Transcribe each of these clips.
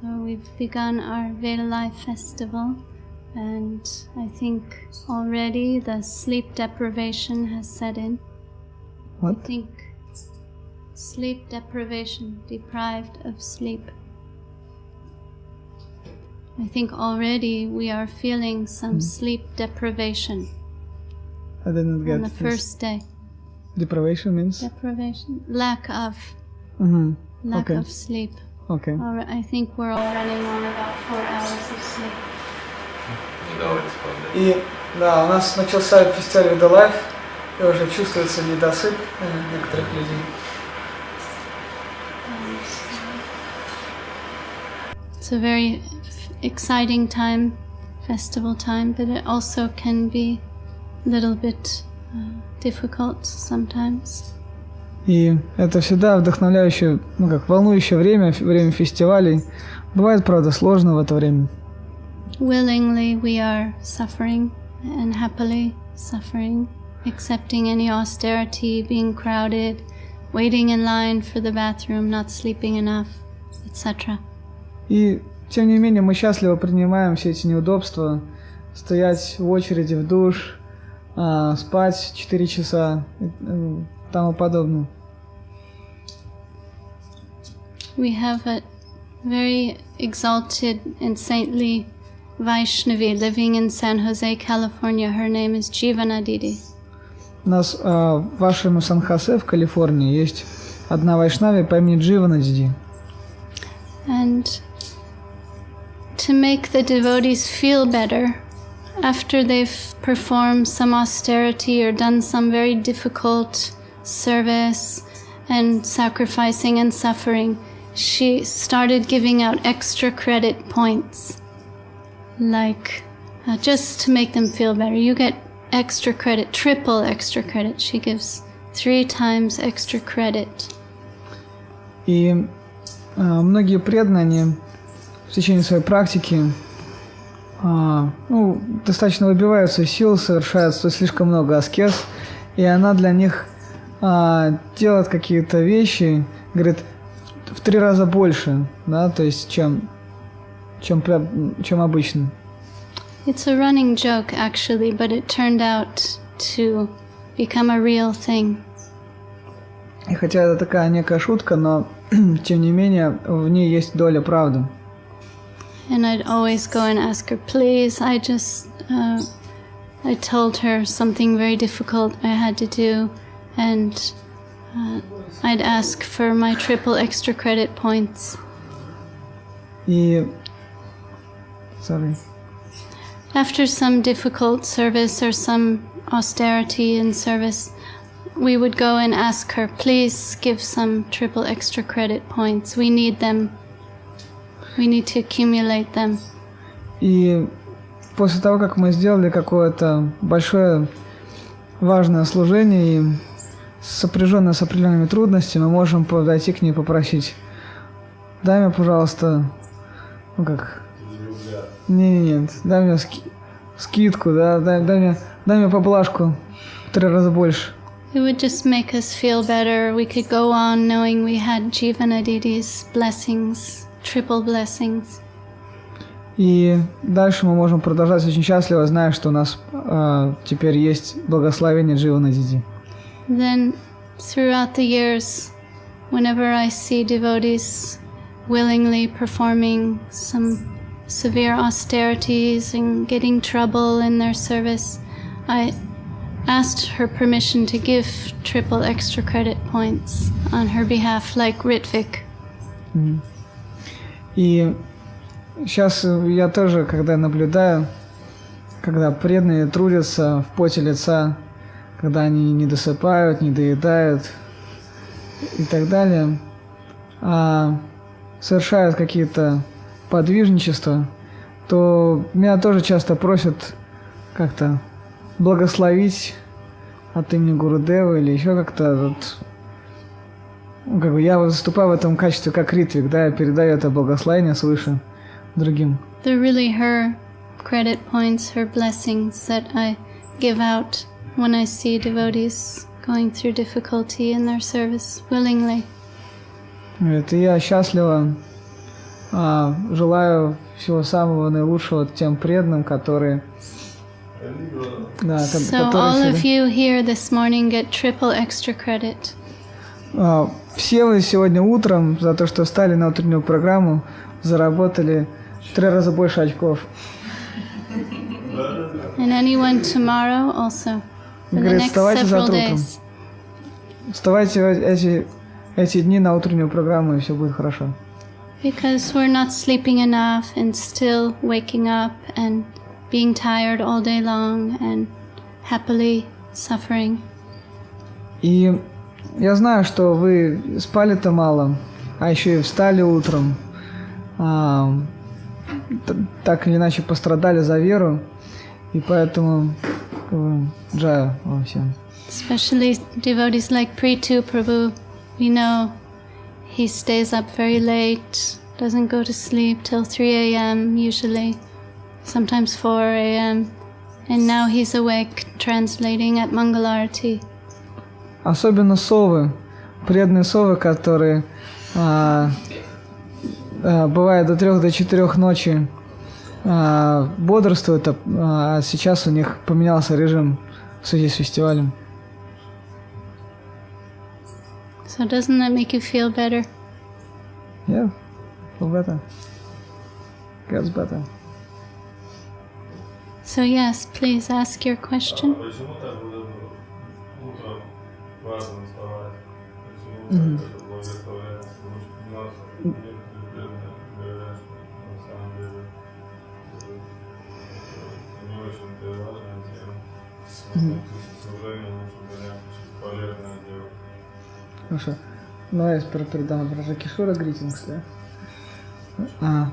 So we've begun our Velai festival, and I think already the sleep deprivation has set in. What? I think sleep deprivation, deprived of sleep. I think already we are feeling some sleep deprivation. I didn't get on the this. First day. Deprivation means? Deprivation, lack of Okay. of sleep. Okay. I think we're all running on about 4 hours of sleep. И да, у нас начался фестиваль Года Life, и уже чувствуется недосып у некоторых людей. It's a very exciting time, festival time, but it also can be a little bit difficult sometimes. И это всегда вдохновляющее, волнующее время фестивалей. Бывает, правда, сложно в это время. Willingly we are suffering and happily suffering, accepting any austerity, being crowded, waiting in line for the bathroom, not sleeping enough, etc. И тем не менее мы счастливо принимаем все эти неудобства, стоять в очереди в душ, спать 4 часа и тому подобное. We have a very exalted and saintly Vaishnavi living in San Jose, California. Her name is Jivana Didi. У нас в вашем Сан-Хосе в Калифорнии есть одна вайшнави по имени Дживана Диди. And to make the devotees feel better, after they've performed some austerity or done some very difficult service and sacrificing and suffering, she started giving out extra credit points, like just to make them feel better. You get extra credit, triple extra credit. She gives 3 times extra credit. И многие преданные в течение своей практики достаточно выбиваются из сил, совершают слишком много аскез, и она для них делает какие-то вещи, говорит, в 3 раза больше, да, то есть чем обычно. It's a running joke actually, but it turned out to become a real thing. И хотя это такая некая шутка, но тем не менее в ней есть доля правды. And I'd always go and ask her, please, I told her something very difficult I had to do, and I'd ask for my triple extra credit points. After some difficult service or some austerity in service, we would go and ask her, please give some triple extra credit points. We need them. We need to accumulate them. И после того, как мы сделали какое-то большое важное служение и сопряженное с определенными трудностями, мы можем подойти к ней и попросить: дай мне, пожалуйста, нет, дай мне скидку, да, дай мне поблажку в 3 раза больше. It would just make us feel better. We could go on knowing we had Jivana Didi's blessings, triple blessings. И дальше мы можем продолжать очень счастливо, зная, что у нас теперь есть благословение Дживана Диди. Then, throughout the years, whenever I see devotees willingly performing some severe austerities and getting trouble in their service, I asked her permission to give triple extra credit points on her behalf, like Ritvik. И сейчас я тоже, когда наблюдаю, когда преданные трудятся в поте лица, когда они не досыпают, не доедают и так далее, совершают какие-то подвижничества, то меня тоже часто просят как-то благословить от имени Гурудева или еще как-то. Я выступаю в этом качестве как Ритвик, да, я передаю это благословение свыше другим. They're really her credit points, her blessings that I give out when I see devotees going through difficulty in their service willingly. Это я счастлива Желаю всего самого наилучшего тем преданным, которые... So all of you here this morning get triple extra credit. Все вы сегодня утром за то, что встали на утреннюю программу, заработали 3 раза больше очков. And anyone tomorrow also. For the next several days. Вставайте эти дни на утреннюю программу, и все будет хорошо. Because we're not sleeping enough and still waking up and being tired all day long and happily suffering. И я знаю, что вы спали-то мало, а еще и встали утром, так или иначе пострадали за веру, и поэтому джая вам всем. Especially devotees like Prithu Prabhu, we know he stays up very late, doesn't go to sleep till 3 a.m. usually, sometimes 4 a.m. And now he's awake translating at Mangalarati. Особенно совы, преданные совы, которые бывает до 3-4 ночи бодрствуют, а сейчас у них поменялся режим в связи с фестивалем. So doesn't that make you feel better? Yeah, feel better. Gets better. So yes, please ask your question. Хорошо. Ну, я передам Раджа Кишора greetings, да?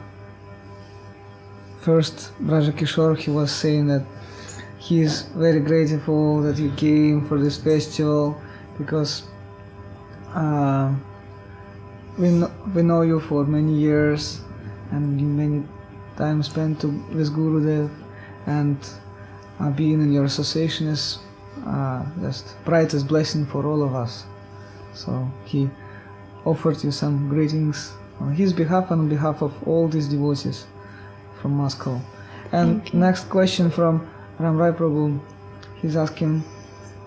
First, Raja Kishore, he was saying that he is very grateful that you came for this festival because we know you for many years and many time spent with Gurudev, and being in your association is just brightest blessing for all of us. So he offered you some greetings on his behalf and on behalf of all these devotees from Moscow. And next question from Ramrai Prabhu. He's asking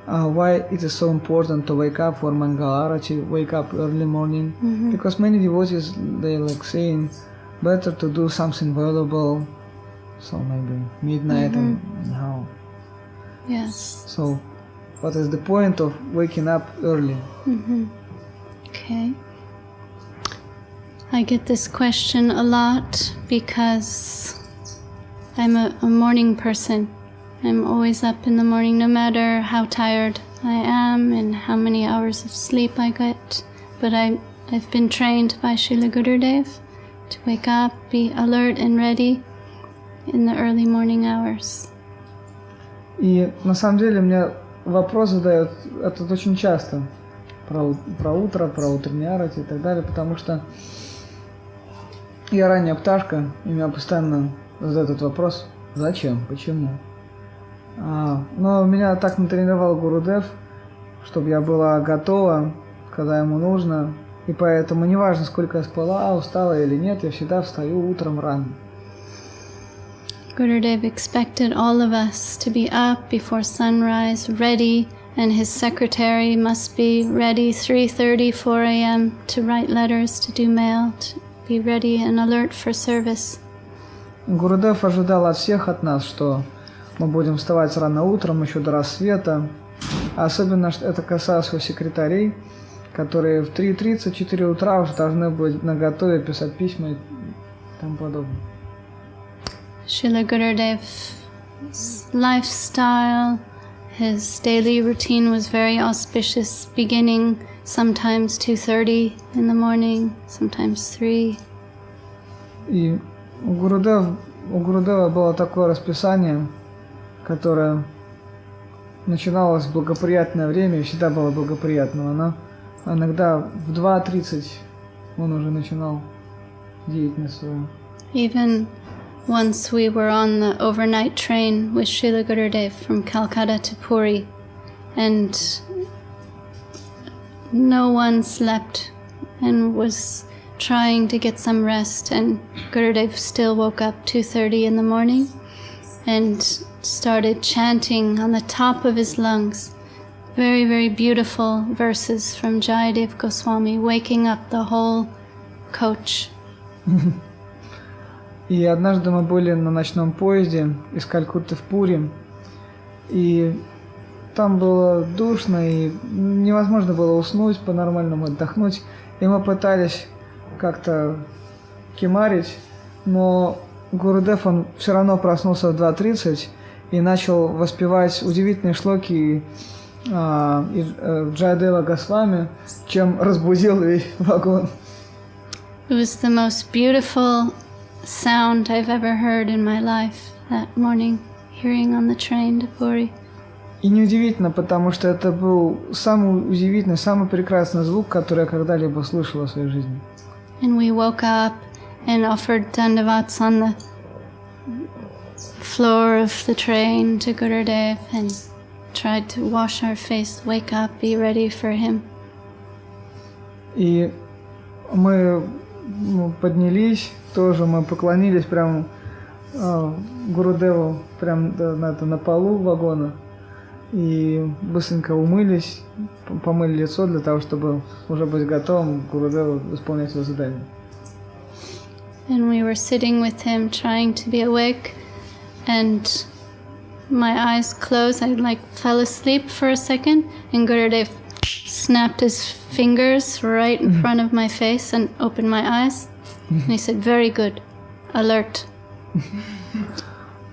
why it is so important to wake up for Mangalarati, wake up early morning, because many devotees, they like saying better to do something valuable, so maybe midnight and how. Yes. So what is the point of waking up early? Okay. I get this question a lot because I'm a morning person. I'm always up in the morning no matter how tired I am and how many hours of sleep I get. But I've been trained by Srila Gurudev to wake up, be alert and ready in the early morning hours. И на самом деле мне вопрос задают этот очень часто про утро, про утренний арати и так далее, потому что я ранняя пташка, и меня постоянно задают этот вопрос: зачем, почему? Но меня так натренировал Гурудев, чтобы я была готова, когда ему нужно, и поэтому неважно, сколько я спала, устала или нет, я всегда встаю утром рано. Gurudev expected all of us to be up before sunrise, ready, and his secretary must be ready 3:30, 4 a.m. to write letters, to do mail, to be ready and alert for service. Гурудев ожидал от всех от нас, что мы будем вставать рано утром, еще до рассвета. Особенно это касалось его секретарей, которые в 3:30, 4 утра уже должны быть наготове писать письма и тому подобное. Srila Gurudev's lifestyle, his daily routine was very auspicious, beginning sometimes 2:30 in the morning, sometimes 3. И у Гурудева было такое расписание, которое начиналось в благоприятное время и всегда было благоприятным. Но иногда в 2:30 он уже начинал деятельность свою. Even once we were on the overnight train with Srila Gurudev from Calcutta to Puri, and no one slept and was trying to get some rest, and Gurudev still woke up 2:30 in the morning and started chanting on the top of his lungs very, very beautiful verses from Jayadev Goswami, waking up the whole coach. И однажды мы были на ночном поезде из Калькутты в Пури, и там было душно, и невозможно было уснуть, по-нормальному отдохнуть, и мы пытались как-то кимарить, но Гурудев, он все равно проснулся в 2:30 и начал воспевать удивительные шлоки Джаядева Госвами, чем разбудил весь вагон. It was the most beautiful sound I've ever heard in my life that morning, hearing on the train to Puri. И неудивительно, потому что это был самый удивительный, самый прекрасный звук, который я когда-либо слышал в своей жизни. And we woke up and offered dandavats on the floor of the train to Gurudev and tried to wash our face, wake up, be ready for him. И мы поднялись, тоже мы поклонились прямо Гурудеву прямо на полу вагона и быстренько умылись, помыли лицо для того, чтобы уже быть готовым к Гурудеву исполнять его задание. And we were sitting with him, trying to be awake, and my eyes closed. I fell asleep for a second, and Gurudev snapped his fingers right in front of my face and opened my eyes. And he said, "Very good, alert."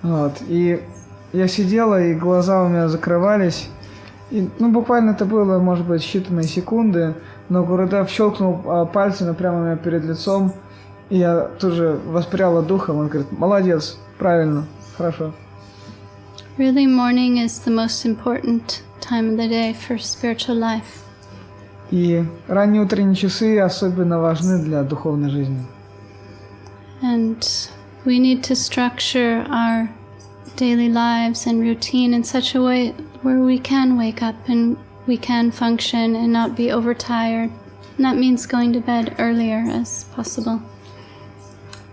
Вот, и я сидела, и глаза у меня закрывались. И, буквально это было, может быть, считанные секунды, но Гурудев щелкнул пальцами прямо у меня перед лицом, и я тоже воспряла духом. Он говорит: молодец, правильно, хорошо. Really, morning is the most important time of the day for spiritual life. И ранние утренние часы особенно важны для духовной жизни. And we need to structure our daily lives and routine in such a way where we can wake up and we can function and not be overtired. And that means going to bed earlier as possible.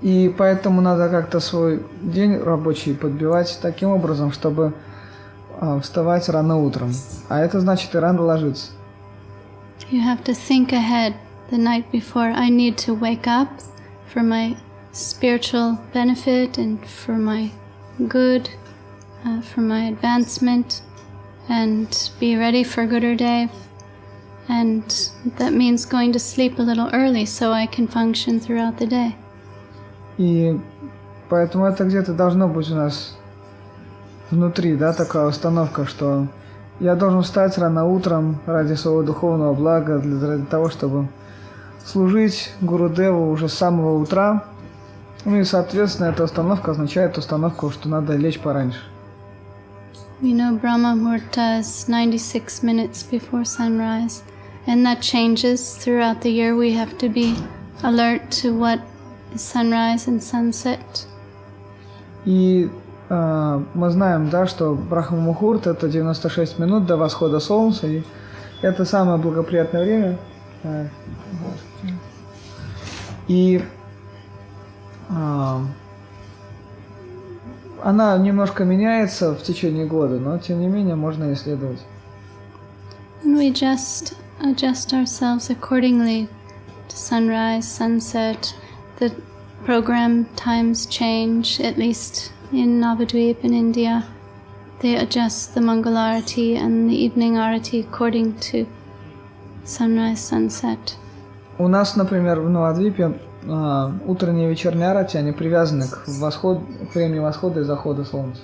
И поэтому надо как-то свой день рабочий подбивать таким образом, чтобы вставать рано утром. А это значит и рано ложиться. You have to think ahead the night before. I need to wake up for my spiritual benefit and for my good, for my advancement, and be ready for Gurudev. And that means going to sleep a little early so I can function throughout the day. И поэтому это где-то должно быть у нас внутри, да, такая установка, что я должен встать рано утром ради своего духовного блага, ради того, чтобы служить Гурудеву уже с самого утра. Ну и, соответственно, эта установка означает установку, что надо лечь пораньше. We know Brahma Muhurta is 96 minutes before sunrise, and that changes throughout the year. We have to be alert to what is sunrise and sunset. И мы знаем, да, что Брахма-мухурт — это 96 минут до восхода солнца, и это самое благоприятное время. И она немножко меняется в течение года, но тем не менее можно исследовать. And we just adjust ourselves accordingly to sunrise, sunset. The program times change, at least in Navadvip in India. They adjust the Mangalarati and the evening Arati according to sunrise, sunset. У нас, например, в Навадвипе утренние и вечерние арати, они привязаны к времени восхода и захода солнца.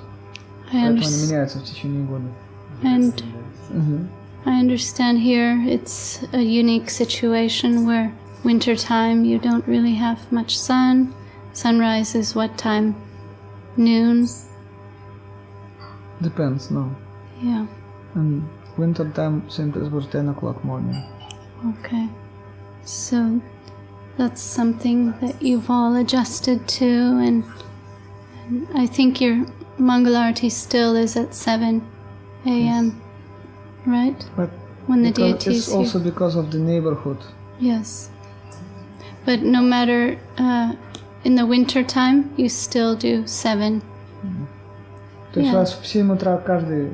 Поэтому они меняются в течение года. And I understand here it's a unique situation where winter time you don't really have much sun. Sunrise is what time? Noon? Depends, no. Yeah. And winter time, St. Petersburg, 10 o'clock morning. Okay. So that's something that you've all adjusted to, and I think your Mangalarati still is at 7 a.m., right? But when the deities it's also because of the neighborhood. Yes. But no matter in the winter time, you still do 7. То есть у вас в 7 утра каждый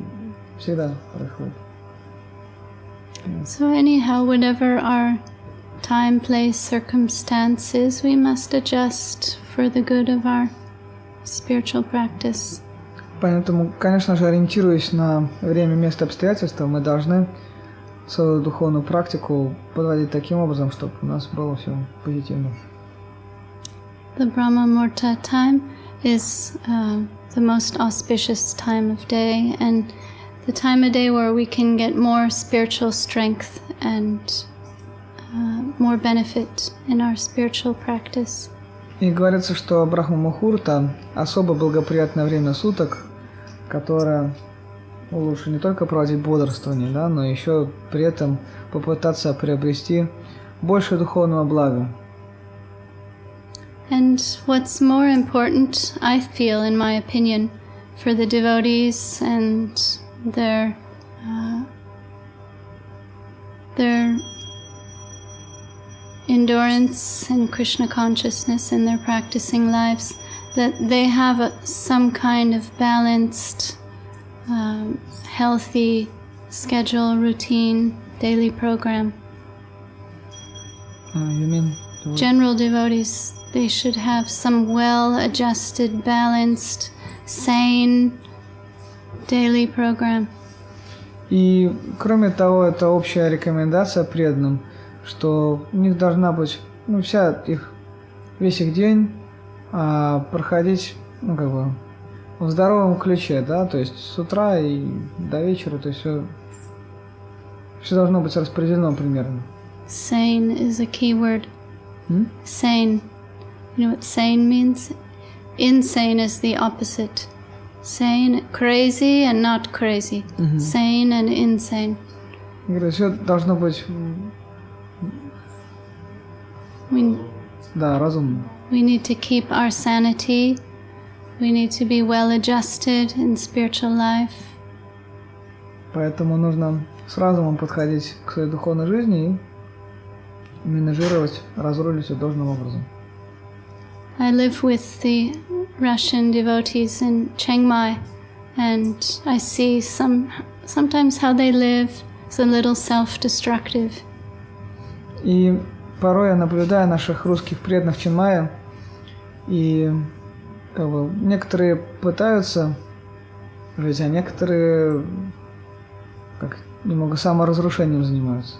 всегда происходит. So anyhow, whatever our time, place, circumstances, we must adjust for the good of our spiritual practice. Поэтому, конечно же, ориентируясь на время, место, обстоятельства, мы должны свою духовную практику подводить таким образом, чтобы у нас было все позитивно. The Brahma Muhurta time is the most auspicious time of day, and the time of day where we can get more spiritual strength and more benefit in our spiritual practice. И говорится, что Брахма Мухурта особо благоприятное время суток, которое лучше не только проводить бодрствование, да, но еще при этом попытаться приобрести больше духовного блага. And what's more important, I feel, in my opinion, for the devotees and their endurance and Krishna consciousness in their practicing lives, that they have some kind of balanced, healthy schedule, routine, daily program. You mean? General devotees, they should have some well-adjusted, balanced, sane daily program. И кроме того, это общая рекомендация преданным, что у них должна быть, весь их день проходить, в здоровом ключе, да, то есть с утра и до вечера, то есть все должно быть распределено примерно. Sane is a key word. Sane. You know what sane means? Insane is the opposite. Sane, crazy and not crazy. Sane and insane. Все должно быть разумно. We need to keep our sanity. We need to be well adjusted in spiritual life. Поэтому нужно с разумом подходить к своей духовной жизни и менеджировать, разрулить ее должным образом. I live with the Russian devotees in Chiang Mai, and I see sometimes how they live is a little self-destructive. И порой я наблюдаю наших русских преданных в Чанмае, и некоторые пытаются жить, а некоторые немного саморазрушением занимаются.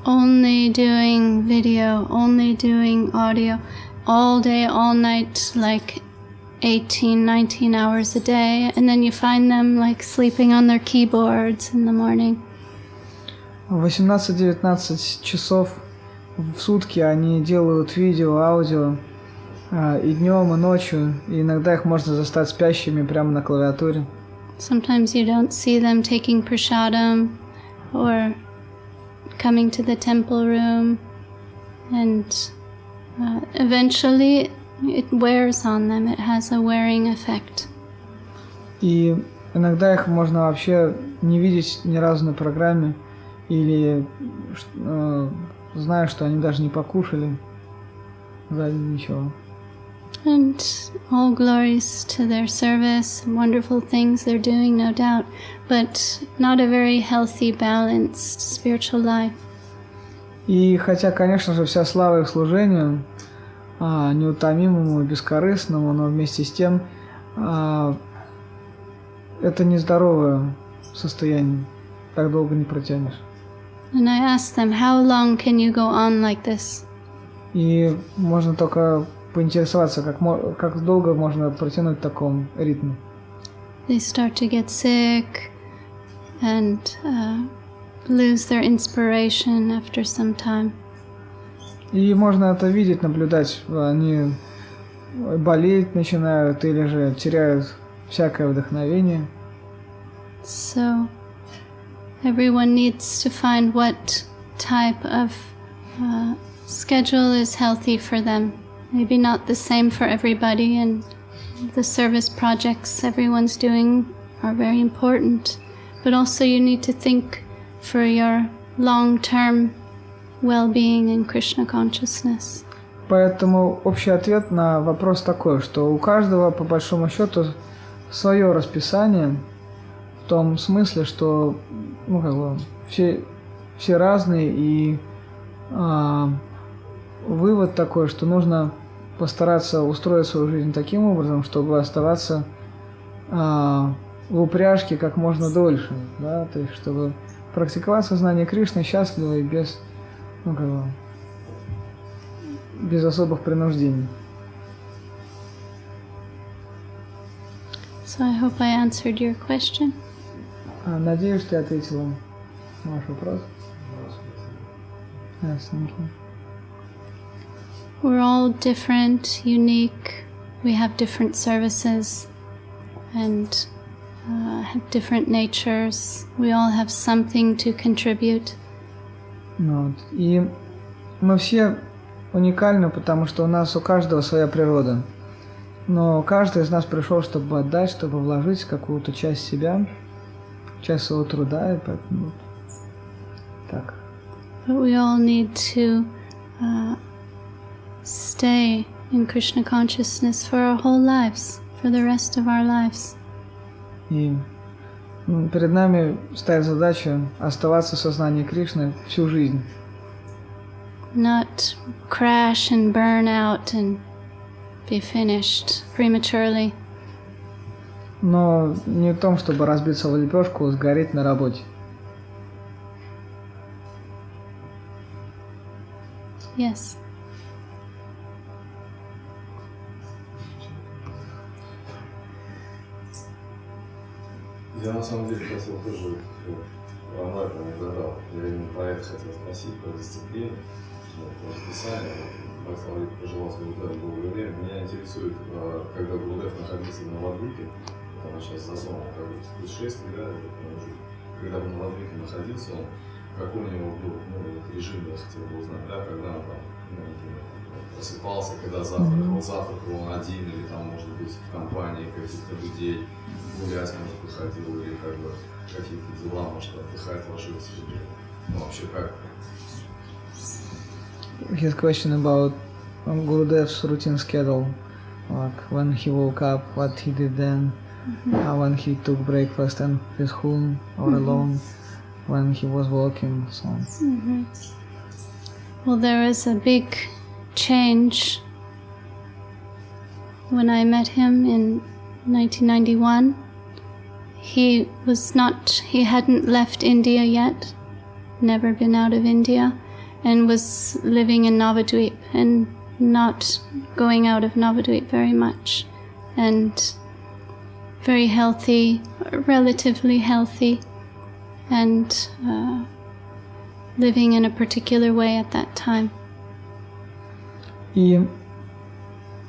Only doing video, only doing audio, all day, all night, like 18, 19 hours a day, and then you find them like sleeping on their keyboards in the morning. 18-19 часов в сутки они делают видео, аудио, и днем, и ночью, и иногда их можно застать спящими прямо на клавиатуре. Sometimes you don't see them taking prasadam or coming to the temple room, and eventually it wears on them. It has a wearing effect. И иногда их можно вообще не видеть ни разу на программе, или зная, что они даже не покушали, ради ничего. And all glories to their service, wonderful things they're doing, no doubt, but not a very healthy, balanced spiritual life. И хотя, конечно же, вся слава их служению, неутомимому и бескорыстному, но вместе с тем это нездоровое состояние, так долго не протянешь. And I asked them, how long can you go on like this? И можно только поинтересоваться, как долго можно протянуть в таком ритме. They start to get sick and lose their inspiration after some time. И можно это видеть, наблюдать. Они болеть начинают или же теряют всякое вдохновение. So everyone needs to find what type of schedule is healthy for them. Maybe not the same for everybody, and the service projects everyone's doing are very important. But also you need to think for your long-term well-being in Krishna consciousness. Поэтому общий ответ на вопрос такой, что у каждого, по большому счету, свое расписание, в том смысле, что все разные, и вывод такой, что нужно постараться устроить свою жизнь таким образом, чтобы оставаться в упряжке как можно дольше, да, то есть чтобы практиковать сознание Кришны счастливо и без особых принуждений. So I hope I answered your question. Надеюсь, что я ответила на ваш вопрос. Yes, thank you. We're all different, unique. We have different services and have different natures. We all have something to contribute. И мы все уникальны, потому что у каждого своя природа. Но каждый из нас пришел, чтобы отдать, чтобы вложить какую-то часть себя, часть своего труда, и поэтому так. But we all need to stay in Krishna consciousness for our whole lives, for the rest of our lives. И перед нами стоит задача оставаться в сознании Кришны всю жизнь. Not crash and burn out and be finished prematurely. Но не в том, чтобы разбиться в лепешку, сгореть на работе. Yes. Я на самом деле хотел тоже Рамайку не задал. Я именно про это хотел спросить, про дисциплину, про расписание. Бхакти Лалита пожелал с Гурудевом долгое время. Меня интересует, когда Гурудев находился на Ладвике, потому что сейчас за зону путешествий, да, когда он на Ладвике находился, какой у него был режим, я хотел бы узнать, да, когда он там просыпался, когда завтракал он один, или там, может быть, в компании каких-то людей, гулять, может, выходил, или как бы какие-то дела, может, отдыхать, ложиться, или вообще как? His question about Gurudev's routine schedule, like when he woke up, what he did then, when he took breakfast and with whom or alone, when he was walking, so on. Well, there was a big change when I met him in 1991. He hadn't left India yet, never been out of India, and was living in Navadvip and not going out of Navadvip very much, and very healthy, relatively healthy, and living in a particular way at that time. И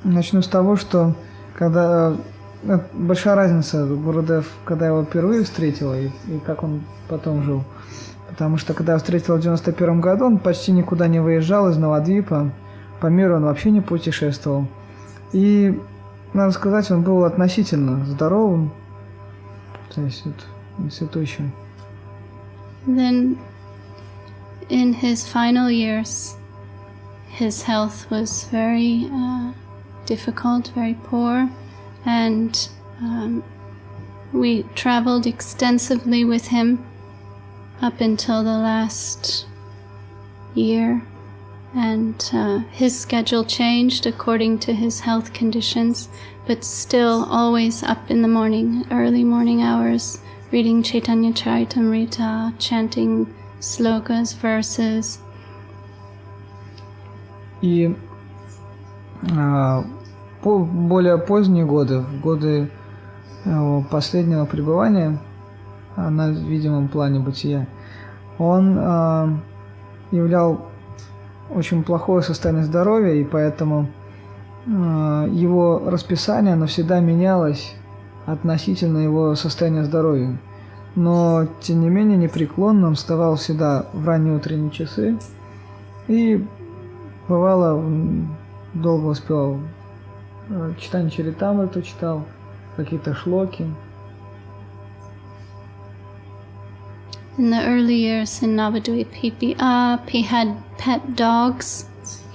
начну с того, что большая разница Гурудев, когда я его впервые встретила и как он потом жил. Потому что когда я встретила в 91 году, он почти никуда не выезжал из Навадвипа, по миру он вообще не путешествовал. И, надо сказать, он был относительно здоровым, то есть цветущим. Then, in his final years, his health was very difficult, very poor, and we traveled extensively with him up until the last year, and his schedule changed according to his health conditions, but still always up in the morning, early morning hours, reading Chaitanya Charitamrita, chanting slokas, verses. И более поздние годы, в годы его последнего пребывания на видимом плане бытия, он являл очень плохое состояние здоровья, и поэтому его расписание, оно всегда менялось относительно его состояния здоровья. Но, тем не менее, непреклонно он вставал всегда в ранние утренние часы и, бывало, долго успевал читание Чаритамриту читал, какие-то шлоки. In the early years in Navadvip, he'd be up, he had pet dogs,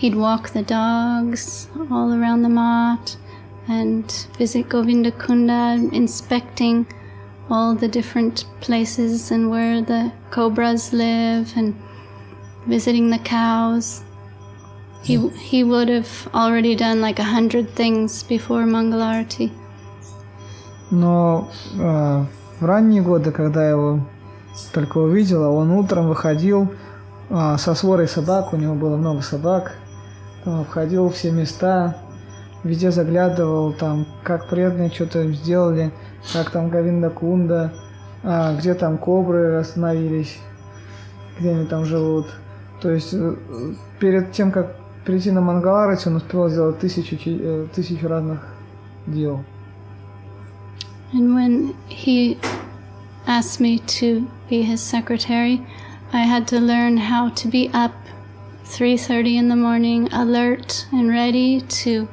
he'd walk the dogs all around the mat and visit Govinda Kunda, inspecting all the different places and where the cobras live and visiting the cows. He would have already done like 100 things before Mangalarati. Но в ранние годы, когда я его только увидела, он утром выходил со сворой собак, у него было много собак, обходил все места, везде заглядывал, там, как преданные что-то сделали, как там Говинда Кунда, где там кобры остановились, где они там живут. То есть перед тем, как прийти на Мангаларати, он успел сделать тысячу разных дел. And when he asked me to be his secretary, I had to learn how to be up 3:30 in the morning, alert and ready to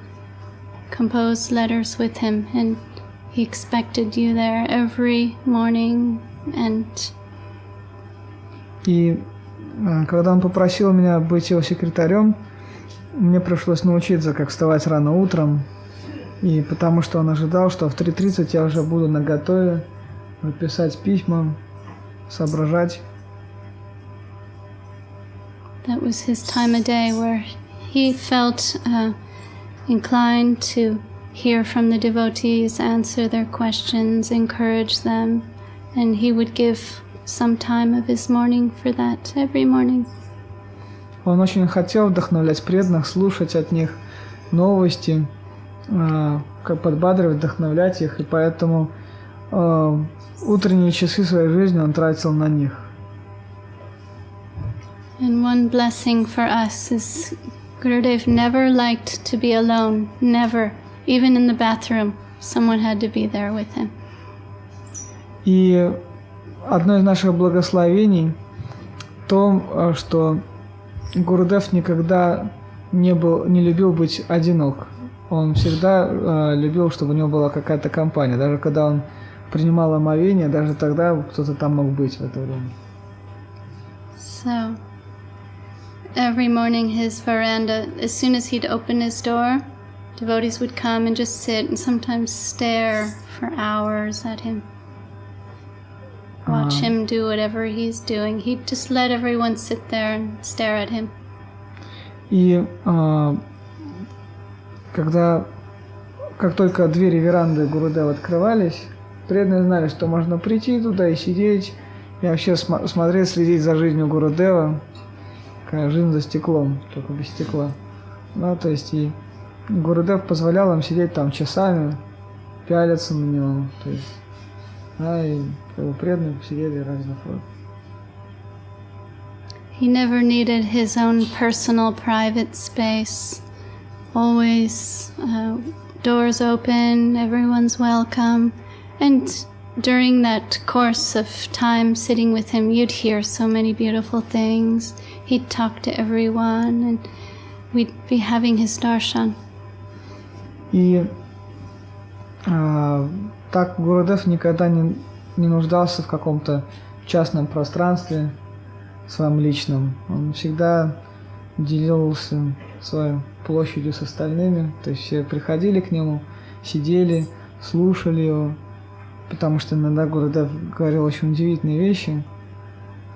compose letters with him. And he expected you there every morning. И когда он попросил меня быть его секретарем, мне пришлось научиться, как вставать рано утром. И потому что он ожидал, что в 3:30 я уже буду наготове писать письма, соображать. That was his time of day where he felt inclined to hear from the devotees, answer their questions, encourage them, and he would give some time of his morning for that every morning. Он очень хотел вдохновлять преданных, слушать от них новости, как подбадривать, вдохновлять их, и поэтому утренние часы своей жизни он тратил на них. And one blessing for us is Gurudev never liked to be alone, never. Even in the bathroom, someone had to be there with him. И одно из наших благословений в том, что Гурудев никогда не любил быть одинок. Он всегда любил, чтобы у него была какая-то компания. Даже когда он принимал омовение, даже тогда кто-то там мог быть в это время. So, every morning his veranda, as soon as he'd open his door, devotees would come and just sit and sometimes stare for hours at him. Watch him do whatever he's doing. He'd just let everyone sit there and stare at him. И как только двери веранды Гурудева открывались, преданные знали, что можно прийти туда и сидеть, и вообще смотреть, следить за жизнью Гурудева, как жизнь за стеклом, только без стекла. Ну, то есть и Гурудев позволял им сидеть там часами, пялиться на него, то есть, и преданные сидели разных род. He never needed his own personal private space. Always doors open, everyone's welcome. And during that course of time sitting with him, you'd hear so many beautiful things. He'd talk to everyone and we'd be having his darshan. И так Гурудев никогда не нуждался в каком-то частном пространстве своем личном. Он всегда делился своей площадью с остальными. То есть все приходили к нему, сидели, слушали его, потому что иногда Гурудев говорил очень удивительные вещи,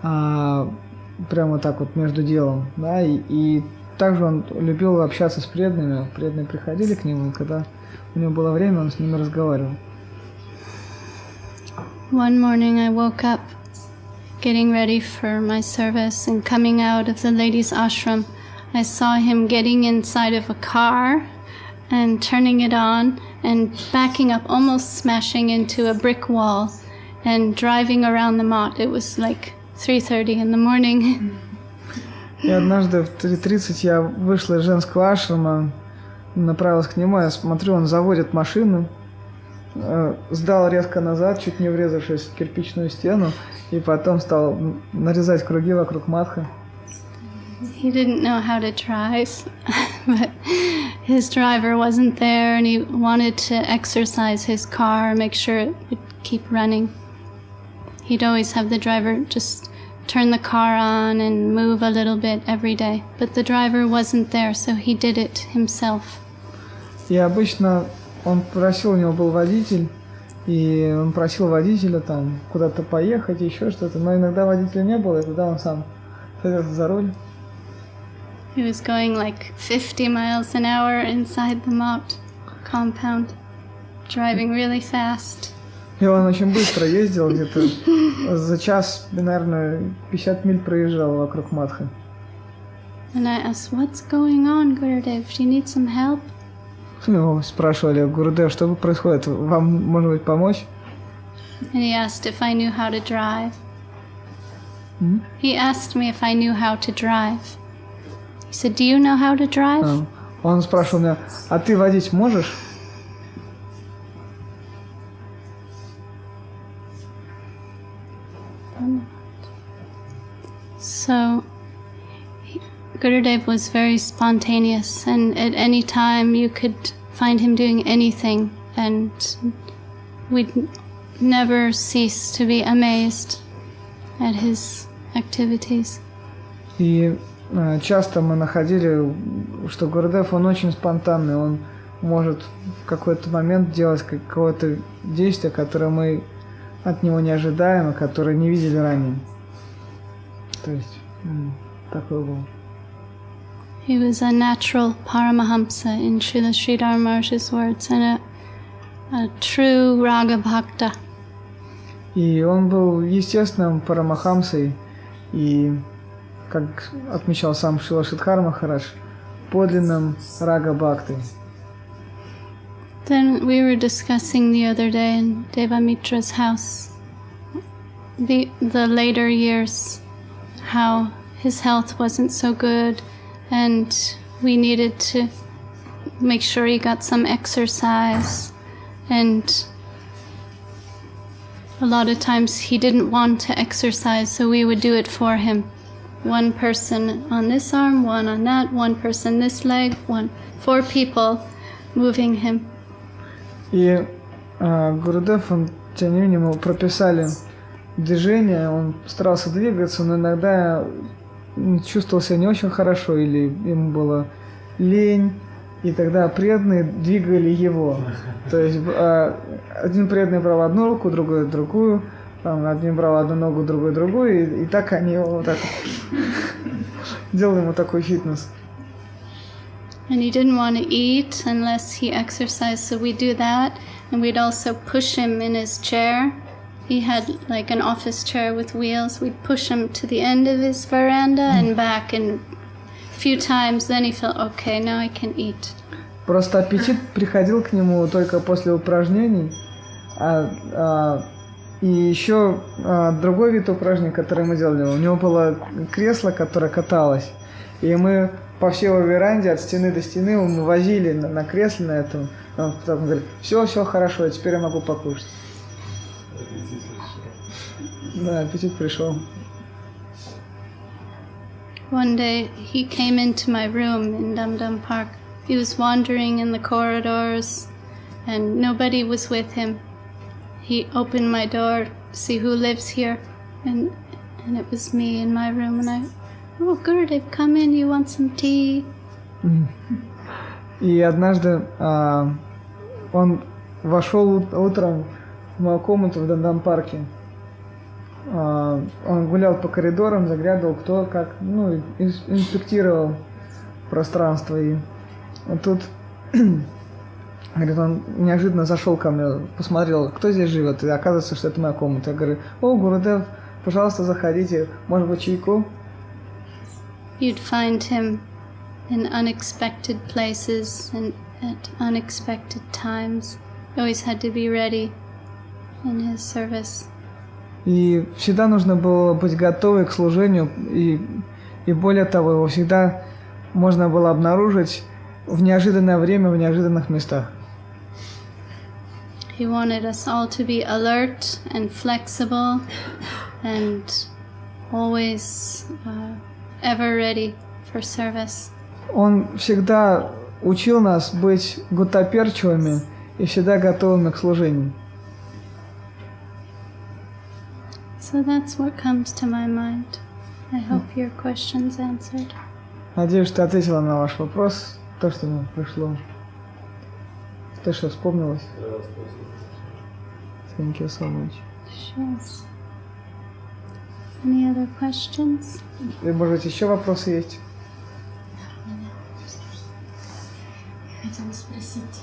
прямо так вот между делом. Да? И также он любил общаться с преданными. Преданные приходили к нему, и когда у него было время, он с ними разговаривал. One morning I woke up getting ready for my service, and coming out of the ladies' ashram, I saw him getting inside of a car and turning it on and backing up, almost smashing into a brick wall and driving around the mott. It was like 3:30 in the morning. И однажды в 3:30 я вышла из женского ашрама, направилась к нему, я смотрю, он заводит машину, сдал резко назад, чуть не врезавшись в кирпичную стену, и потом стал нарезать круги вокруг матха. He didn't know how to drive, but his driver wasn't there, and he wanted to exercise his car, make sure it would keep running. He'd always have the driver just turn the car on and move a little bit every day. But the driver wasn't there, so he did it himself. И обычно он просил, у него был водитель, и он просил водителя там куда-то поехать, еще что-то. Но иногда водителя не было, и тогда он сам садился за руль. He was going like 50 miles an hour inside the Mott compound, driving really fast. И он очень быстро ездил, где-то за час, наверное, 50 миль проезжал вокруг Матха. And I asked, what's going on, Gurudev? Do you need some help? Его спрашивали: Гурудев, что происходит? Вам, может быть, помочь? And he asked if I knew how to drive. He asked me if I knew how to drive. He said, do you know how to drive? Он спрашивал меня: а ты водить можешь? So, Gurudev was very spontaneous, and at any time you could find him doing anything, and we'd never cease to be amazed at his activities. И часто мы находили, что Гурудев, он очень спонтанный, он может в какой-то момент делать какое-то действие, которое мы от него не ожидаем, и которое не видели ранее. То есть, такой был. He was a natural Paramahamsa, in Srila Sridhar Maharaj's words, and a true Raga Bhakta. И он был естественным Парамахамсой, и, как отмечал сам Шрила Шридхар Махарадж, подлинным Рага Бхактой. Then we were discussing the other day in Devamitra's house the later years, how his health wasn't so good, and we needed to make sure he got some exercise, and a lot of times he didn't want to exercise, so we would do it for him. One person on this arm, one on that, one person this leg, 4 people moving him. И Гурудев, он, тем не менее, ему прописали движение, он старался двигаться, но иногда чувствовал себя не очень хорошо, или ему было лень, и тогда преданные двигали его. То есть один преданный брал одну руку, другой другую, там, один брал одну ногу, другой другую, и так они его вот так делали ему такой фитнес. And he didn't want to eat unless he exercised, so we'd do that, and we'd also push him in his chair. He had like an office chair with wheels. We'd push him to the end of his veranda and back, and a few times then he felt, okay, now I can eat. Просто аппетит приходил к нему только после упражнений. И еще другой вид упражнений, который мы делали, у него было кресло, которое каталось. И мы по всей его веранде от стены до стены мы возили на кресле на этом. Он потом говорит: все хорошо, теперь я могу покушать. Да, аппетит пришел. One day he came into my room in Dum Dum Park. He was wandering in the corridors and nobody was with him. He opened my door to see who lives here, and it was me in my room, and I, oh Gurudev, come in, you want some tea? И однажды он вошел утром в мою комнату в Дандам-парке. Он гулял по коридорам, заглядывал, кто как, инспектировал пространство. И вот тут, говорит, он неожиданно зашел ко мне, посмотрел, кто здесь живет, и оказывается, что это моя комната. Я говорю: о, Гурудев, пожалуйста, заходите, может быть, чайку? You'd find him in unexpected places and at unexpected times. He always had to be ready in his service. И всегда нужно было быть готовым к служению, и более того, его всегда можно было обнаружить в неожиданное время, в неожиданных местах. He wanted us all to be alert and flexible and always ever ready for service. Он всегда учил нас быть гуттаперчивыми и всегда готовыми к служению. So So that's what comes to my mind. I hope your question's answered. Надеюсь, что ответила на ваш вопрос, то, что мне пришло, то, что вспомнилось. Thank you so much. Sure. Any other questions? И, может быть, еще вопросы есть? Я хотела спросить,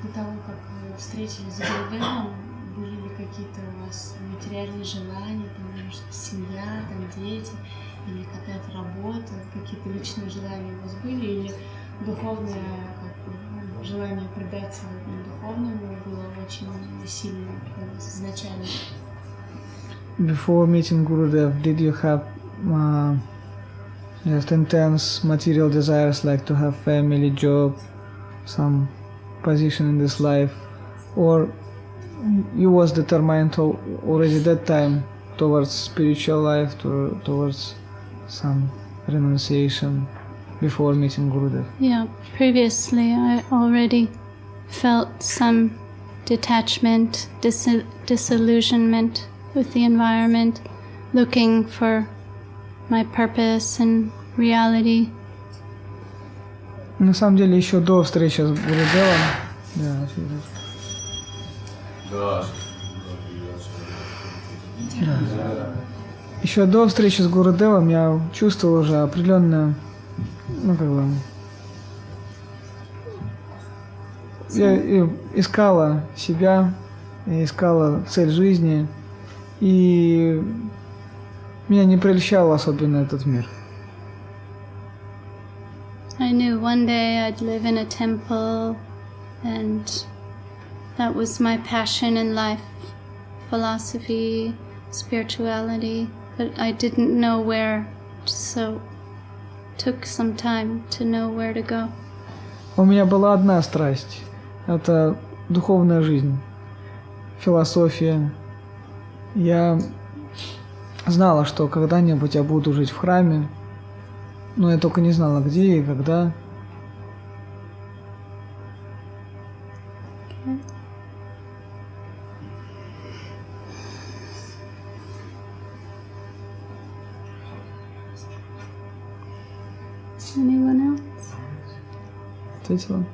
до того, как вы встретились с Гурудевом, были ли какие-то у вас материальные желания, там, может, семья, там, дети, или какая-то работа, какие-то личные желания у вас были, или духовное желание предаться духовному было очень сильным изначально? Before meeting Gurudev, did you have just intense material desires like to have family, job, some position in this life, or you was determined already that time towards spiritual life, towards some renunciation before meeting Gurudev? Yeah, previously I already felt some detachment, disillusionment with the environment, looking for my purpose and reality. На самом деле, еще до встречи с Гурудевом, еще до встречи с Гурудевом я чувствовал уже определенное, я искала себя, я искала цель жизни, и меня не прельщал особенно этот мир. I knew one day I'd live in a temple, and that was my passion in life, philosophy, spirituality, but I didn't know where, so it took some time to know where to go. У меня была одна страсть – это духовная жизнь, философия. Я знала, что когда-нибудь я буду жить в храме, но я только не знала, где и когда. Okay. Anyone else? Ответила?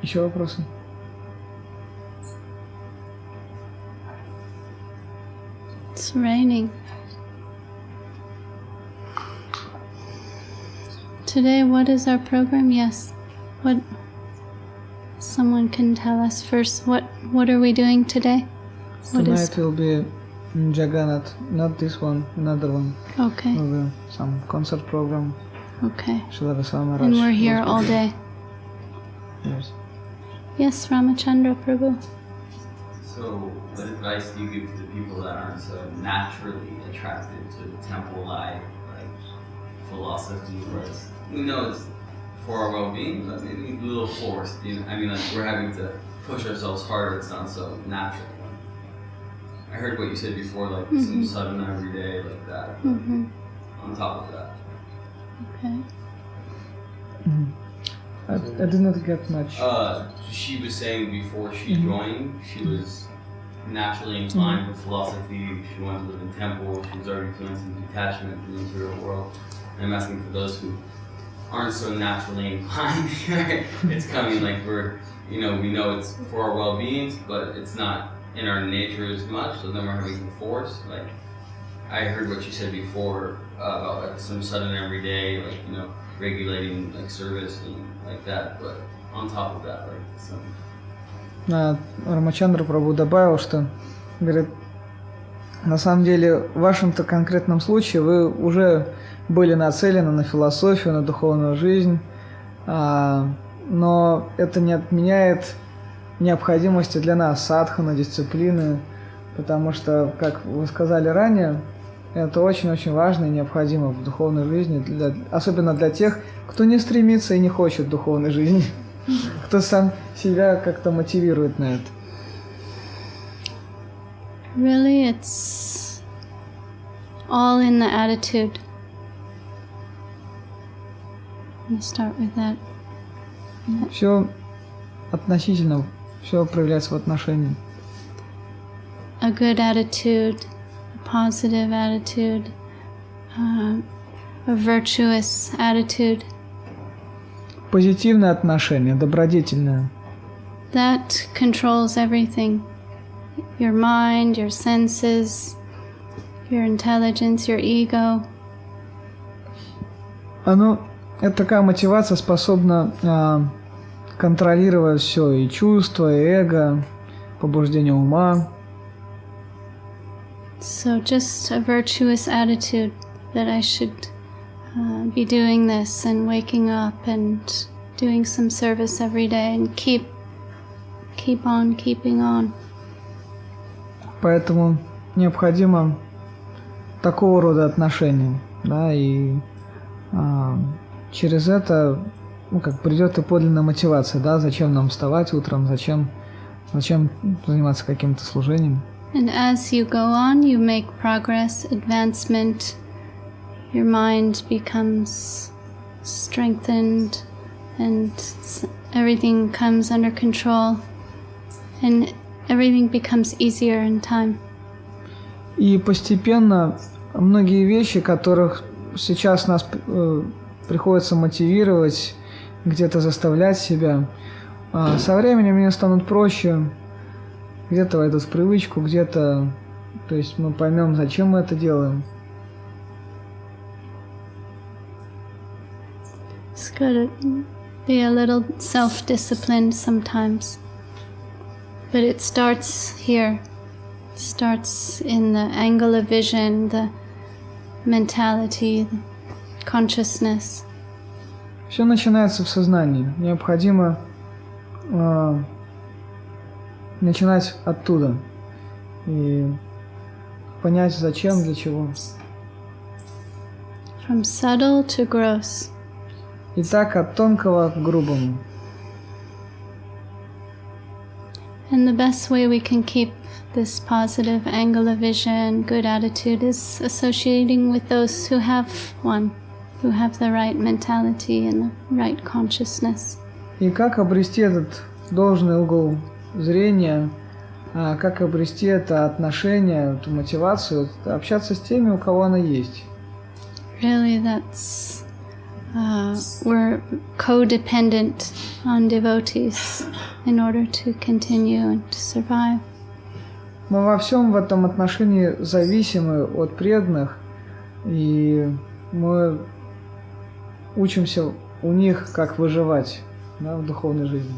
Еще вопросы? It's raining. Today, what is our program? Yes. What? Someone can tell us first. What are we doing today? Tonight will be Jagannath, not this one, another one. Okay. Will be some concert program. Okay. Shilava And we're here all day. Yes. Yes, Ramachandra Prabhu. So, what advice do you give to the people that aren't so naturally attracted to temple life, like philosophy, whereas we know it's for our well-being, but maybe a little forced, you know? I mean, like, we're having to push ourselves harder, it's not so natural. I heard what you said before, like some sudden every day, like that, on top of that. Okay. I did not get much. She was saying before she joined, she was naturally inclined with philosophy. She wanted to live in temple. She was already feeling some detachment from the material world. And I'm asking for those who aren't so naturally inclined. It's coming like we know it's for our well-being, but it's not in our nature as much. So then we're having to force. Like I heard what you said before about like some sudden every day, like regulating like service and like that, but on top of that, like some. Рамачандра Прабху добавил, что, говорит, на самом деле в вашем-то конкретном случае вы уже были нацелены на философию, на духовную жизнь, но это не отменяет необходимости для нас садханы, дисциплины, потому что, как вы сказали ранее, это очень-очень важно и необходимо в духовной жизни, особенно для тех, кто не стремится и не хочет духовной жизни, кто сам себя как-то мотивирует на это. Really, it's all in the attitude. I'm gonna start with that. Все относительно, все проявляется в отношении. A good attitude, a positive attitude, a virtuous attitude. Позитивное отношение, добродетельное. That controls everything. Your mind, your senses, your intelligence, your ego. Это такая мотивация способна контролировать все, и чувства, и эго, побуждение ума. So just a virtuous attitude that I should be doing this and waking up and doing some service every day and keep on keeping on. Поэтому необходимо такого рода отношения, да, и через это, придет и подлинная мотивация, да, зачем нам вставать утром, зачем заниматься каким-то служением. And as you go on, you make progress, advancement. Your mind becomes strengthened, and everything comes under control, and everything becomes easier in time. И постепенно многие вещи, которых сейчас нас приходится мотивировать, где-то заставлять себя, со временем они станут проще, где-то войдут в привычку, где-то, то есть мы поймем, зачем мы это делаем. It's good to be a little self-disciplined sometimes, but it starts here. It starts in the angle of vision, the mentality, the consciousness. Все начинается в сознании. Необходимо начинать оттуда и понять, зачем, для чего. From subtle to gross. Итак, от тонкого к грубому. And the best way we can keep this positive angle of vision, good attitude, is associating with those who have one, who have the right mentality and the right consciousness. И как обрести этот должный угол зрения, как обрести это отношение, эту мотивацию, общаться с теми, у кого она есть. Really, that's we're codependent on devotees in order to continue and to survive. Мы во всем в этом отношении зависимы от преданных, и мы учимся у них, как выживать, да, в духовной жизни.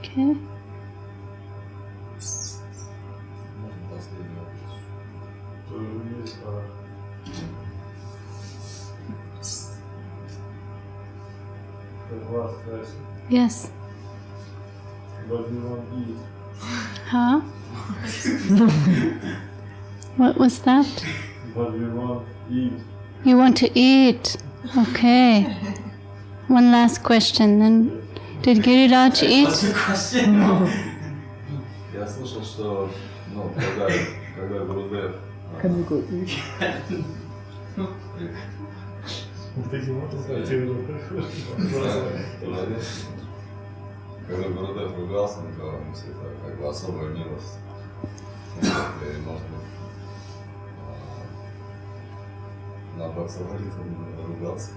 Okay. Yes. What do you want to eat? Huh? What was that? What do you want to eat? You want to eat? Okay. One last question then. Did Giriraj eat? Я слышал, что, когда Гурудев... Когда Гурудев ругался на кого-нибудь, это как бы особая милость. Может быть, на Бхаксавариту ругался.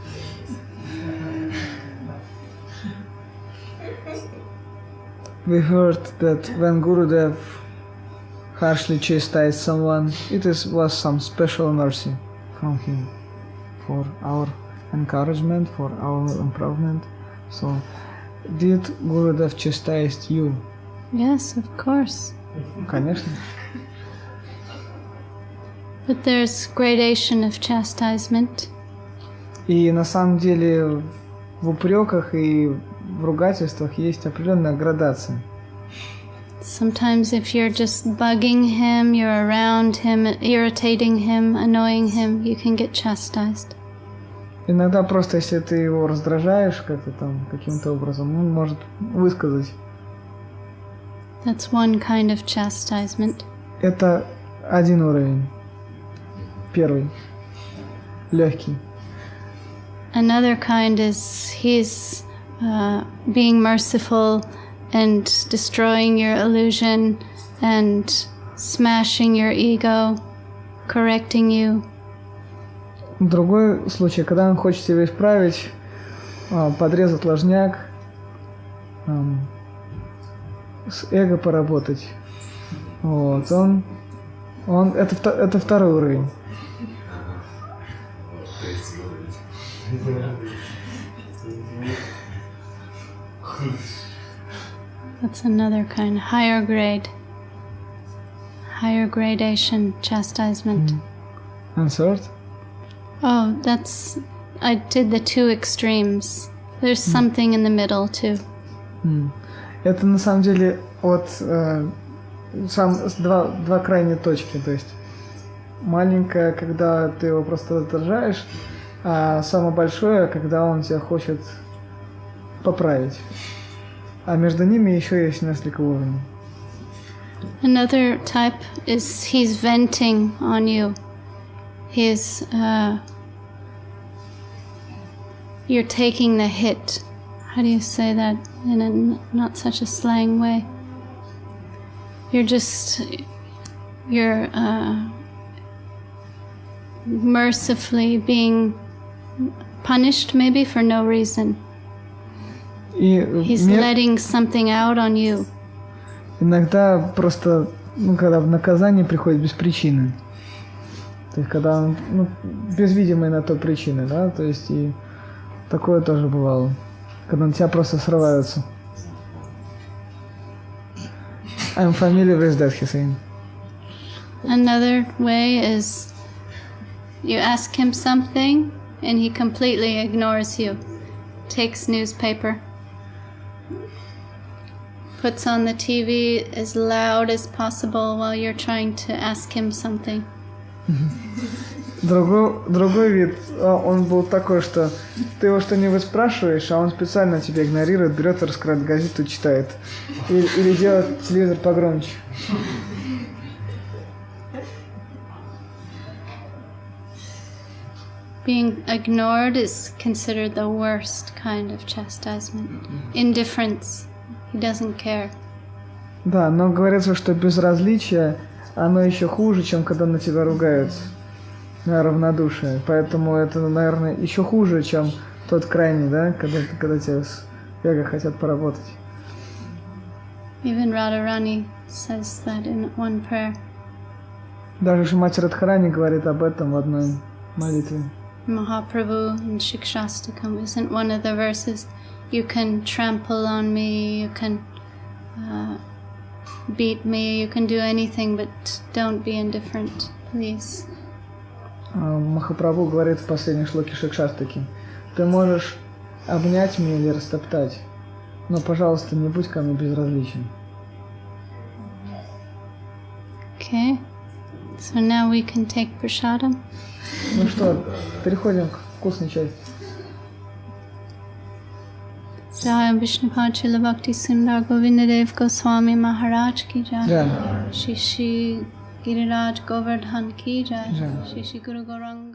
We heard that when Gurudev harshly chastised someone, was some special mercy from him for our encouragement, for our improvement. So, did Gurudev chastise you? Yes, of course. Конечно. But there's gradation of chastisement. И на самом деле в упреках и в ругательствах есть определенная градация. Sometimes if you're just bugging him, you're around him, irritating him, annoying him, you can get chastised. Иногда просто если ты его раздражаешь как-то там, каким-то образом, он может высказать. That's one kind of chastisement. Это один уровень. Первый. Легкий. Another kind is he's being merciful and destroying your illusion and smashing your ego, correcting you. Другой случай, когда он хочет тебя исправить, подрезать ложняк, с эго поработать. Вот, это второй уровень. That's another kind, higher gradation, chastisement. And third? Oh, I did the two extremes. There's something in the middle too. Это на самом деле два крайние точки, то есть маленькое, когда ты его просто раздражаешь, а самое большое, когда он тебя хочет поправить. А между ними еще есть несколько уровней. Another type is he's venting on you. You're taking the hit. How do you say that in a not such a slang way? You're mercifully being punished maybe for no reason. He's letting something out on you. Иногда просто, когда в наказание приходит без причины. То есть, когда он, без видимой на то причины, да, то есть, и такое тоже бывало, когда на тебя просто срываются. I'm familiar with that, he's saying. Another way is you ask him something and he completely ignores you. Takes newspaper. Puts on the TV as loud as possible while you're trying to ask him something. Другой вид, он был такой, что ты его что-нибудь спрашиваешь, а он специально тебя игнорирует, берет, раскрывает газету, читает. Или делает телевизор погромче. Being ignored is considered the worst kind of chastisement. Indifference. He doesn't care. Да, но говорится, что безразличие, оно еще хуже, чем когда на тебя ругаются. Равнодушие. Поэтому это, наверное, еще хуже, чем тот крайний, да, когда тебя с эго хотят поработать. Even Radharani says that in one prayer. Даже Шримати Радхарани говорит об этом в одной молитве. Mahaprabhu in Shikshastakam isn't one of the verses. You can trample on me, you can beat me, you can do anything, but don't be indifferent, please. Махапрабху говорит в последней шлоке Шикшастаки: ты можешь обнять меня или растоптать, но, пожалуйста, не будь ко мне безразличен. Okay, so now we can take prasadam. Ну что, переходим к вкусной части. Jai Vishnupad Srila Bhakti Sundar Govindadev Goswami Maharaj ki jai. Shri Shri Giriraj Govardhan ki jai. Shri Shri Guru Gauranga